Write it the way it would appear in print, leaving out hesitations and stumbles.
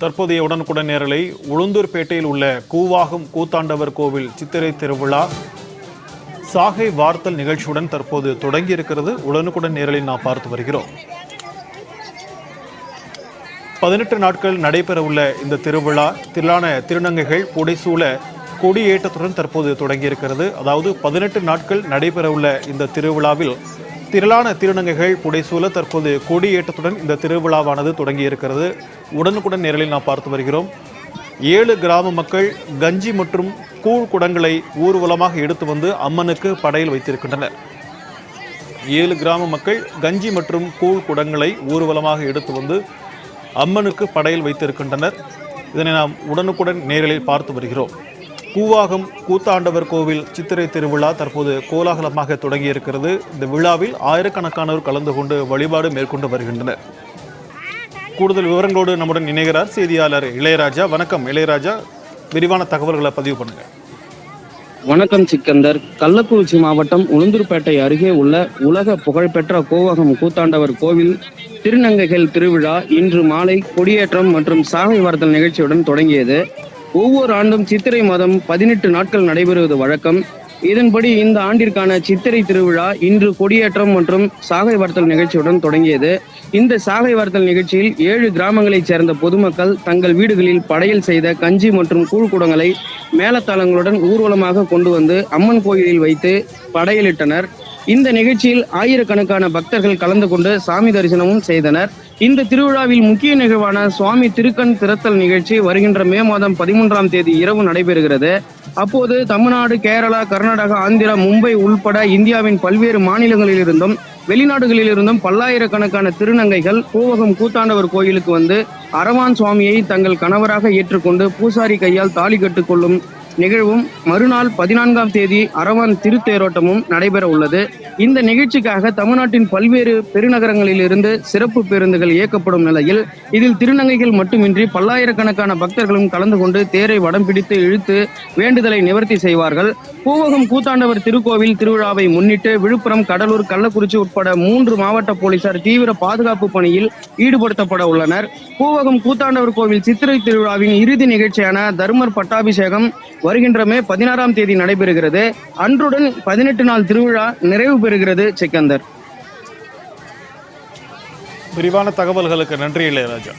தற்போதைய உடனுக்குடன் நேரலை உளுந்தூர்பேட்டையில் உள்ள கூவாகம் கூத்தாண்டவர் கோவில் சித்திரை திருவிழா சாகை வார்த்தல் நிகழ்ச்சியுடன் தற்போது தொடங்கி இருக்கிறது. உடனுக்குடன் நேரலில் நாம் பார்த்து வருகிறோம். 18 நாட்கள் நடைபெறவுள்ள இந்த திருவிழா திரளான திருநங்கைகள் புடைசூழ கொடியேற்றத்துடன் தற்போது தொடங்கி இருக்கிறது. அதாவது 18 நாட்கள் நடைபெறவுள்ள இந்த திருவிழாவில் திரளான திருநங்கைகள் புடைசூழ தற்போது கொடியேற்றத்துடன் இந்த திருவிழாவானது தொடங்கி இருக்கிறது. உடனுக்குடன் நேரலில் நாம் பார்த்து வருகிறோம். 7 கிராம மக்கள் கஞ்சி மற்றும் கூழ் குடங்களை ஊர்வலமாக எடுத்து வந்து அம்மனுக்கு படையில் வைத்திருக்கின்றனர். 7 கிராம மக்கள் கஞ்சி மற்றும் கூழ் குடங்களை ஊர்வலமாக எடுத்து வந்து அம்மனுக்கு படையில் வைத்திருக்கின்றனர். இதனை நாம் உடனுக்குடன் நேரலில் பார்த்து வருகிறோம். கூவாகம் கூத்தாண்டவர் கோவில் சித்திரை திருவிழா தற்போது கோலாகலமாக தொடங்கி இருக்கிறது. இந்த விழாவில் ஆயிரக்கணக்கானோர் கலந்து கொண்டு வழிபாடு மேற்கொண்டு வருகின்றனர். கூடுதல் விவரங்களோடு நம்முடன் இணைகிறார் செய்தியாளர் இளையராஜா. வணக்கம் இளையராஜா, விரிவான தகவல்களை பதிவு பண்ணுங்க. வணக்கம் சிக்கந்தர். கள்ளக்குறிச்சி மாவட்டம் உளுந்தூர்பேட்டை அருகே உள்ள உலக புகழ்பெற்ற கூவாகம் கூத்தாண்டவர் கோவில் திருநங்கைகள் திருவிழா இன்று மாலை கொடியேற்றம் மற்றும் சாகை வார்த்தல் நிகழ்ச்சியுடன் தொடங்கியது. ஒவ்வொரு ஆண்டும் சித்திரை மாதம் 18 நாட்கள் நடைபெறுவது வழக்கம். இதன்படி இந்த ஆண்டிற்கான சித்திரை திருவிழா இன்று கொடியேற்றம் மற்றும் சாகை வார்த்தல் நிகழ்ச்சியுடன் தொடங்கியது. இந்த சாகை வார்த்தல் நிகழ்ச்சியில் 7 கிராமங்களைச் சேர்ந்த பொதுமக்கள் தங்கள் வீடுகளில் படையல் செய்த கஞ்சி மற்றும் கூழ்குடங்களை மேளதாளங்களுடன் ஊர்வலமாக கொண்டு வந்து அம்மன் கோயிலில் வைத்து படையலிட்டனர். இந்த நிகழ்ச்சியில் ஆயிரக்கணக்கான பக்தர்கள் கலந்து கொண்டு சாமி தரிசனமும் செய்தனர். இந்த திருவிழாவில் முக்கிய நிகழ்வான சுவாமி திருக்கண் திறத்தல் நிகழ்ச்சி வருகின்ற மே மாதம் 13ஆம் தேதி இரவு நடைபெறுகிறது. அப்போது தமிழ்நாடு, கேரளா, கர்நாடகா, ஆந்திரா, மும்பை உள்பட இந்தியாவின் பல்வேறு மாநிலங்களிலிருந்தும் வெளிநாடுகளிலிருந்தும் பல்லாயிரக்கணக்கான திருநங்கைகள் கூவகம் கூத்தாண்டவர் கோயிலுக்கு வந்து அரவான் சுவாமியை தங்கள் கணவராக ஏற்றுக்கொண்டு பூசாரி கையால் தாலி கட்டுக்கொள்ளும் நிகழ்வும் மறுநாள் 14ஆம் தேதி அரவான் திருத்தேரோட்டமும் நடைபெற உள்ளது. இந்த நிகழ்ச்சிக்காக தமிழ்நாட்டின் பல்வேறு பெருநகரங்களிலிருந்து சிறப்பு பேருந்துகள் இயக்கப்படும் நிலையில் இதில் திருநங்கைகள் மட்டுமின்றி பல்லாயிரக்கணக்கான பக்தர்களும் கலந்து கொண்டு தேரை வடம் பிடித்து இழுத்து வேண்டுதலை நிவர்த்தி செய்வார்கள். கூவகம் கூத்தாண்டவர் திருக்கோவில் திருவிழாவை முன்னிட்டு விழுப்புரம், கடலூர், கள்ளக்குறிச்சி உட்பட 3 மாவட்ட போலீசார் தீவிர பாதுகாப்பு பணியில் ஈடுபடுத்தப்பட உள்ளனர். கூவகம் கூத்தாண்டவர் கோவில் சித்திரை திருவிழாவின் இறுதி நிகழ்ச்சியான தர்மர் பட்டாபிஷேகம் வருகின்ற மே 16ஆம் தேதி நடைபெறுகிறது. அன்றுடன் 18 நாள் திருவிழா நிறைவு பெறுகிறது. சிக்கந்தர், விரிவான தகவல்களுக்கு நன்றி இளையராஜா.